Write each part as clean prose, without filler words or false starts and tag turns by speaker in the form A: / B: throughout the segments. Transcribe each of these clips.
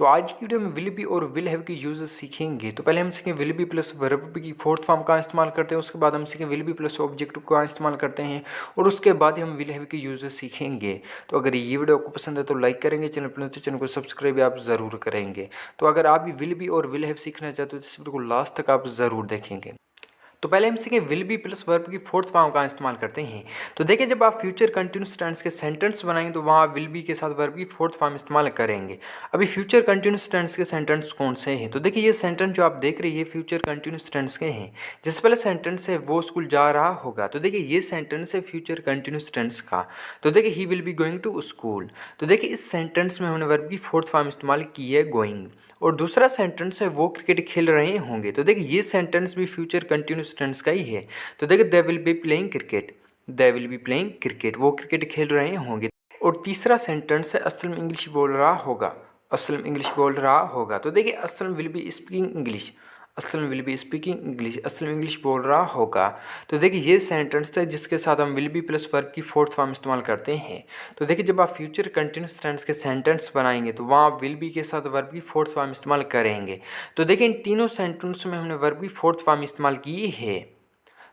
A: तो आज की वीडियो में विल बी और विल हैव की यूजेस सीखेंगे। तो पहले हम सीखें विल बी प्लस वर्ब की फोर्थ फॉर्म का इस्तेमाल करते हैं, उसके बाद हम सीखें विल बी प्लस ऑब्जेक्ट का इस्तेमाल करते हैं और उसके बाद ही हम विल हैव की यूजेस सीखेंगे। तो अगर ये वीडियो आपको पसंद है तो लाइक करेंगे, चैनल पर तो चैनल को सब्सक्राइब आप ज़रूर करेंगे। तो अगर आप भी विल बी और विल हैव सीखना चाहते हो तो इस वीडियो को लास्ट तक आप ज़रूर देखेंगे। तो पहले हम सीखें विल बी प्लस वर्ब की फोर्थ फॉर्म का इस्तेमाल करते हैं। तो देखिए, जब आप फ्यूचर कंटिन्यूस टेंस के सेंटेंस बनाएंगे तो वहाँ विल बी के साथ वर्ब की फोर्थ फॉर्म इस्तेमाल करेंगे। अभी फ्यूचर कंटिन्यूस टेंस के सेंटेंस कौन से हैं? तो देखिए, ये सेंटेंस जो आप देख रहे हैं ये फ्यूचर कंटिन्यूस टेंस के हैं। जिस पहले सेंटेंस है वो स्कूल जा रहा होगा, तो देखिए ये सेंटेंस है फ्यूचर कंटिन्यूस टेंस का। तो देखिए he will be going to school. तो देखिए इस सेंटेंस में हमने वर्ब की फोर्थ फॉर्म इस्तेमाल की है गोइंग। और दूसरा सेंटेंस है वो क्रिकेट खेल रहे होंगे। तो देखिए ये सेंटेंस भी फ्यूचर कंटिन्यूस टेंस का ही है। तो देखिए they will be playing cricket, they will be playing cricket, वो क्रिकेट खेल रहे होंगे। और तीसरा सेंटेंस है असलम इंग्लिश बोल रहा होगा, असलम इंग्लिश बोल रहा होगा। तो देखिए Aslam will be speaking English, Aslam will be speaking English, Aslam English बोल रहा होगा। तो देखिए ये सेंटेंस है जिसके साथ हम विल बी प्लस वर्ब की फोर्थ फॉर्म इस्तेमाल करते हैं। तो देखिए जब आप फ्यूचर कंटिन्यूस टेंस के सेंटेंस बनाएंगे तो वहाँ आप विल बी के साथ वर्ब की फोर्थ फॉर्म इस्तेमाल करेंगे। तो देखिए इन तीनों सेंटेंस में हमने वर्ब की फोर्थ फॉर्म इस्तेमाल की है।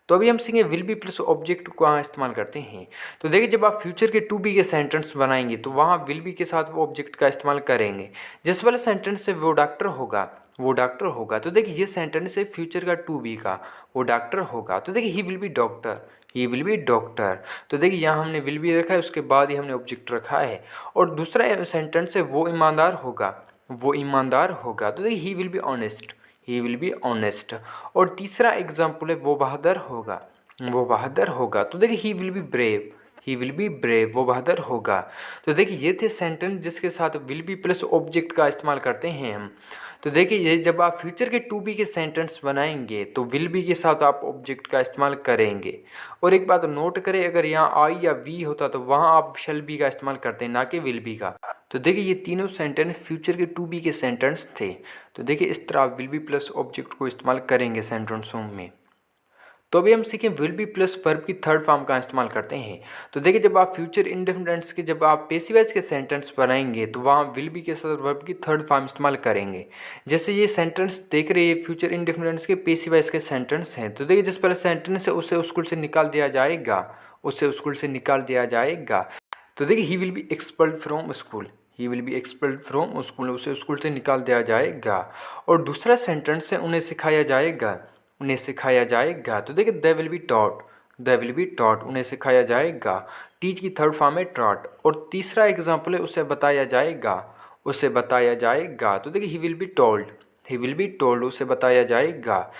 A: तो अभी हम सीखेंगे विल बी प्लस ऑब्जेक्ट को कहाँ इस्तेमाल करते हैं। तो देखिए जब आप फ्यूचर के टू बी के सेंटेंस बनाएंगे तो वहाँ विल बी के साथ वो ऑब्जेक्ट का इस्तेमाल करेंगे। जिस वाले सेंटेंस से वो डॉक्टर होगा, वो डॉक्टर होगा। तो देखिए ये सेंटेंस है फ्यूचर का टू बी का, वो डॉक्टर होगा। तो देखिए he will B doctor, he will B doctor. तो देखिए यहाँ हमने विल बी रखा है, उसके बाद ही हमने ऑब्जेक्ट रखा है। और दूसरा सेंटेंस है वो ईमानदार होगा, वो ईमानदार होगा। तो देखिए he will be honest, he will be honest. और तीसरा एग्जाम्पल है वो बहादुर होगा, वो बहादुर होगा। तो देखिए he will be brave, he will be brave, वो बहादुर होगा। तो देखिए ये थे सेंटेंस जिसके साथ विल बी प्लस ऑब्जेक्ट का इस्तेमाल करते हैं हम। तो देखिए ये जब आप फ्यूचर के टू बी के सेंटेंस बनाएंगे तो विल बी के साथ आप ऑब्जेक्ट का इस्तेमाल करेंगे। और एक बात नोट करें, अगर यहाँ आई या वी होता तो वहाँ आप शैल बी का इस्तेमाल करते हैं, ना कि विल बी का। तो देखिए ये तीनों सेंटेंस फ्यूचर के टू बी के सेंटेंस थे। तो देखिए इस तरह आप विल बी प्लस ऑब्जेक्ट को इस्तेमाल करेंगे सेंटेंसों में। तो अभी हम सीखें विल बी प्लस वर्ब की थर्ड फॉर्म का इस्तेमाल करते हैं। तो देखिए जब आप फ्यूचर इंडेफिनिट्स के जब आप पेसिव वॉइस के सेंटेंस बनाएंगे तो वहाँ विल बी के साथ वर्ब की थर्ड फॉर्म इस्तेमाल करेंगे। जैसे ये सेंटेंस देख रहे हैं फ्यूचर इंडेफिनिट्स के पेसिव वॉइस के सेंटेंस हैं। तो देखिए जिस पहले सेंटेंस है उसे स्कूल से निकाल दिया जाएगा, उसे स्कूल से निकाल दिया जाएगा। तो देखिए he will B expelled from school, he will B expelled from school, उसे स्कूल से निकाल दिया जाएगा। और दूसरा सेंटेंस है उन्हें सिखाया जाएगा, उन्हें सिखाया जाएगा। तो देखिए they will be taught, they will be taught, उन्हें सिखाया जाएगा। टीच की थर्ड फॉर्म है टॉट। और तीसरा एग्जाम्पल है उसे बताया जाएगा, उसे बताया जाएगा। तो देखिए he will be told, he will be told, उसे बताया जाएगा।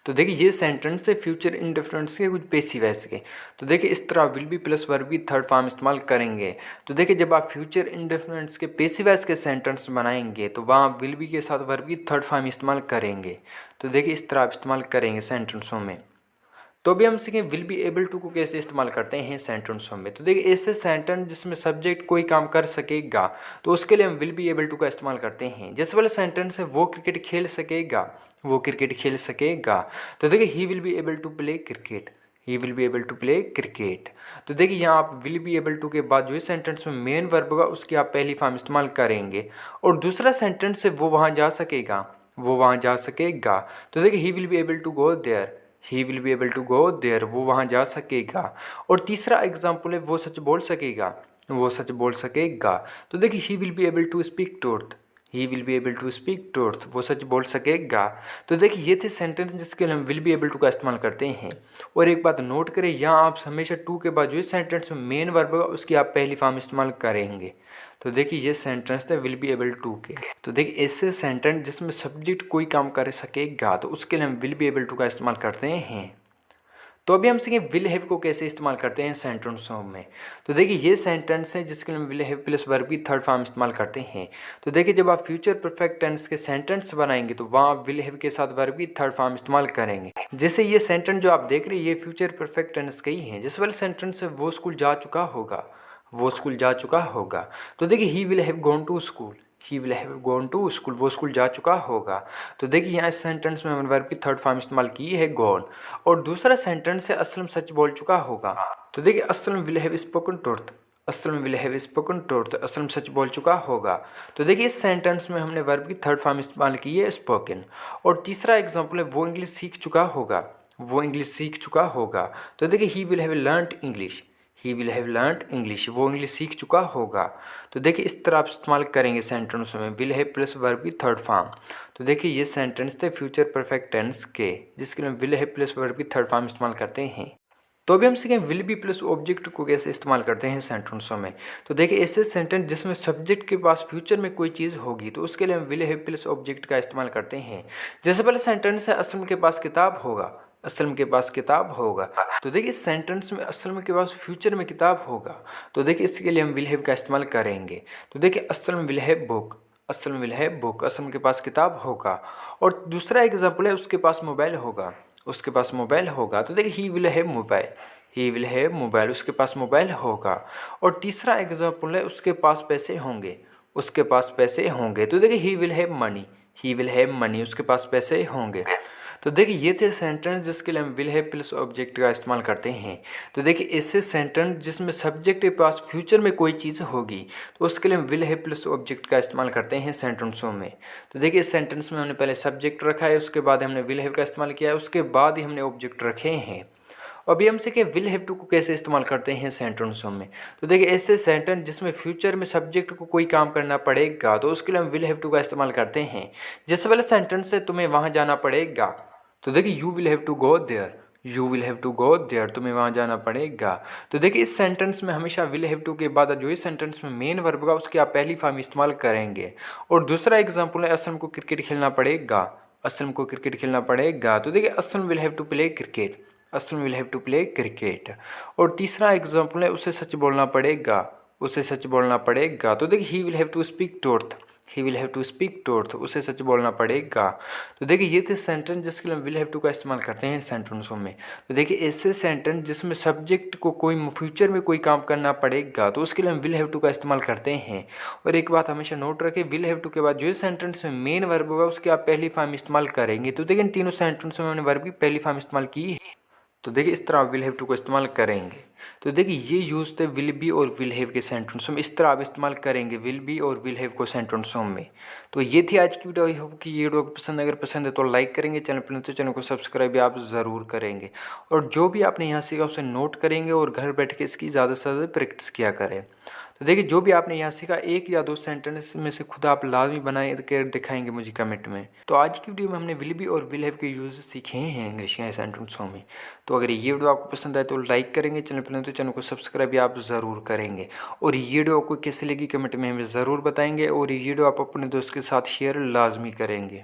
A: तो देखिए ये सेंटेंस है फ्यूचर इंडेफिनिट्स के कुछ पेसिव वॉइस के। तो देखिए इस तरह विल बी प्लस वर्ब की थर्ड फॉर्म इस्तेमाल करेंगे। तो देखिए जब आप फ्यूचर इंडेफिनिट्स के पेसिव वॉइस के सेंटेंस बनाएंगे तो वहाँ विल बी के साथ वर्ब की थर्ड फॉर्म इस्तेमाल करेंगे। तो देखिए इस तरह आप इस्तेमाल करेंगे सेंटेंसों में। तो अभी हम सीखें विल बी एबल टू को कैसे इस्तेमाल करते हैं सेंटेंसों में। तो देखिए ऐसे सेंटेंस जिसमें सब्जेक्ट कोई काम कर सकेगा तो उसके लिए हम विल बी एबल टू का इस्तेमाल करते हैं। जैसे वाला सेंटेंस है वो क्रिकेट खेल सकेगा, वो क्रिकेट खेल सकेगा। तो देखिए he will be able to play cricket, he will be able to play cricket. तो देखिए यहाँ आप विल बी एबल टू के बाद जो सेंटेंस में मेन वर्ब होगा उसकी आप पहली फॉर्म इस्तेमाल करेंगे। और दूसरा सेंटेंस है वो वहाँ जा सकेगा, वो वहाँ जा सकेगा। तो देखिए he will be able to go there, he will be able to go there, वो वहाँ जा सकेगा। और तीसरा एग्जाम्पल है वो सच बोल सकेगा, वो सच बोल सकेगा। तो देखिए he will be able to speak truth, he will be able to speak truth, वो सच बोल सकेगा। तो देखिए ये थे सेंटेंस जिसके लिए हम विल बी एबल टू का इस्तेमाल करते हैं। और एक बात नोट करें, यहाँ आप हमेशा टू के बाद जो सेंटेंस में मेन वर्ब होगा उसकी आप पहली फॉर्म इस्तेमाल करेंगे। तो देखिए ये सेंटेंस थे विल बी एबल टू के। तो देखिए ऐसे सेंटेंस जिसमें सब्जेक्ट कोई काम कर सकेगा तो उसके लिए हम विल बी एबल टू का इस्तेमाल करते हैं। तो अभी हम सीखें विल हैव को कैसे इस्तेमाल करते हैं सेंटेंसों में। तो देखिए ये सेंटेंस है जिसके लिए हम विल हैव प्लस वर्ब की थर्ड फॉर्म इस्तेमाल करते हैं। तो देखिए जब आप फ्यूचर परफेक्ट टेंस के सेंटेंस बनाएंगे तो वहाँ आप विल हैव के साथ वर्ब की थर्ड फॉर्म इस्तेमाल करेंगे। जैसे ये सेंटेंस जो आप देख रहे हैं ये फ्यूचर परफेक्ट टेंस के ही हैं। जिस वाले सेंटेंस है वो स्कूल जा चुका होगा, वो स्कूल जा चुका होगा। तो देखिए he will have gone to school, he will have gone to school, वो स्कूल जा चुका होगा। तो देखिए यहाँ इस सेंटेंस में हमने वर्ब की थर्ड फॉर्म इस्तेमाल की है गॉन। और दूसरा सेंटेंस है असलम सच बोल चुका होगा। तो देखिए Aslam will have spoken truth, असल में विल हैव स्पोकन ट्रूथ, असल में सच बोल चुका होगा। तो देखिए इस सेंटेंस में हमने वर्ब की थर्ड फॉर्म इस्तेमाल की है स्पोकन। और तीसरा एग्जांपल है वो इंग्लिश सीख चुका होगा, वो इंग्लिश सीख चुका होगा। तो देखिए he will have learned English, he will have learned English, वो इंग्लिश सीख चुका होगा। तो देखिए इस तरह आप इस्तेमाल करेंगे सेंटेंस में विल हैव प्लस वर्ब की थर्ड फॉर्म। तो देखिए ये सेंटेंस थे फ्यूचर परफेक्ट टेंस के, जिसके लिए विल हैव प्लस वर्ब की थर्ड फॉर्म इस्तेमाल करते हैं। तो अभी हम सीखें विल बी प्लस ऑब्जेक्ट को कैसे इस्तेमाल करते हैं सेंटेंसों में। तो देखिए ऐसे सेंटेंस जिसमें सब्जेक्ट के पास फ्यूचर में कोई चीज़ होगी तो उसके लिए हम विल हैव प्लस ऑब्जेक्ट का इस्तेमाल करते हैं। जैसे पहले सेंटेंस है असलम के पास किताब होगा, असलम के पास किताब होगा। तो देखिए सेंटेंस में असलम के पास फ्यूचर में किताब होगा, तो देखिए इसके लिए हम विल हैव का इस्तेमाल करेंगे। तो देखिए असलम विल हैव बुक, असल में विल हैव बुक, असलम के पास किताब होगा। और दूसरा एग्जाम्पल है उसके पास मोबाइल होगा, उसके पास मोबाइल होगा। तो देखिए he will have mobile, he will have mobile, उसके पास मोबाइल होगा। और तीसरा एग्जाम्पल है उसके पास पैसे होंगे, उसके पास पैसे होंगे। तो देखिए he will have money, he will have money, उसके पास पैसे होंगे। तो देखिए ये थे सेंटेंस जिसके लिए हम विल हैव प्लस ऑब्जेक्ट का इस्तेमाल करते हैं। तो देखिए ऐसे सेंटेंस जिसमें सब्जेक्ट के पास फ्यूचर में कोई चीज़ होगी तो उसके लिए हम विल हैव प्लस ऑब्जेक्ट का इस्तेमाल करते हैं सेंटेंसों में। तो देखिए इस सेंटेंस में हमने पहले सब्जेक्ट रखा है, उसके बाद हमने विल हैव का इस्तेमाल किया है, उसके बाद ही हमने ऑब्जेक्ट रखे हैं। अभी हम सीखें विल हैव टू को कैसे इस्तेमाल करते हैं सेंटेंसों में। तो देखिए ऐसे सेंटेंस जिसमें फ्यूचर में सब्जेक्ट को कोई काम करना पड़ेगा तो उसके लिए हम विल हैव टू का इस्तेमाल करते हैं। जैसे वाला सेंटेंस है तुम्हें वहाँ जाना पड़ेगा, तो देखिए you will have to go there, you will have to go there, तुम्हें वहाँ जाना पड़ेगा। तो देखिए इस सेंटेंस में हमेशा विल हैव टू के बाद जो इस सेंटेंस में मेन वर्ब होगा उसकी आप पहली फॉर्म इस्तेमाल करेंगे। और दूसरा एग्जांपल है असलम को क्रिकेट खेलना पड़ेगा, असलम को क्रिकेट खेलना पड़ेगा। तो देखिए Aslam will have to play cricket, Aslam will have to play cricket. और तीसरा एग्जांपल है उसे सच बोलना पड़ेगा, उसे सच बोलना पड़ेगा। तो देखिए he will have to speak truth, he will have to speak truth, उसे सच बोलना पड़ेगा। तो देखिए ये थे सेंटेंस जिसके लिए हम विल हैव टू का इस्तेमाल करते हैं सेंटेंसों में। तो देखिए ऐसे सेंटेंस जिसमें सब्जेक्ट को कोई फ्यूचर में कोई काम करना पड़ेगा तो उसके लिए हम विल हैव टू का इस्तेमाल करते हैं। और एक बात हमेशा नोट रखें, विल हैव टू के बाद जो सेंटेंस में मेन वर्ब होगा उसकी आप पहली फॉर्म इस्तेमाल करेंगे। तो देखिए इन तीनों सेंटेंस में हमने वर्ब की पहली फॉर्म इस्तेमाल की है। तो देखिए इस तरह आप विल हैव टू को इस्तेमाल करेंगे। तो देखिए ये यूज़ थे विल बी और विल हैव के सेंटेंसों में, इस तरह आप इस्तेमाल करेंगे विल बी और विल हैव को सेंटेंसों में। तो ये थी आज की वीडियो। आई होप कि ये वीडियो को पसंद, अगर पसंद है तो लाइक करेंगे, चैनल पर तो चैनल को सब्सक्राइब भी आप ज़रूर करेंगे। और जो भी आपने यहाँ सीखा उसे नोट करेंगे और घर बैठ के इसकी ज़्यादा से ज़्यादा प्रैक्टिस किया करें। तो देखिए जो भी आपने यहाँ सीखा एक या दो सेंटेंस में से खुद आप लाजमी बनाए कर दिखाएंगे मुझे कमेंट में। तो आज की वीडियो में हमने विल बी और विल हैव के यूज़ सीखे हैं इंग्लिश या सेंटेंसों में। तो अगर ये वीडियो आपको पसंद आए तो लाइक करेंगे, चैनल पर तो चैनल को सब्सक्राइब भी आप ज़रूर करेंगे। और ये वीडियो आपको कैसे लगी कमेंट में हमें ज़रूर बताएंगे। और ये वीडियो आप अपने दोस्त के साथ शेयर लाजमी करेंगे।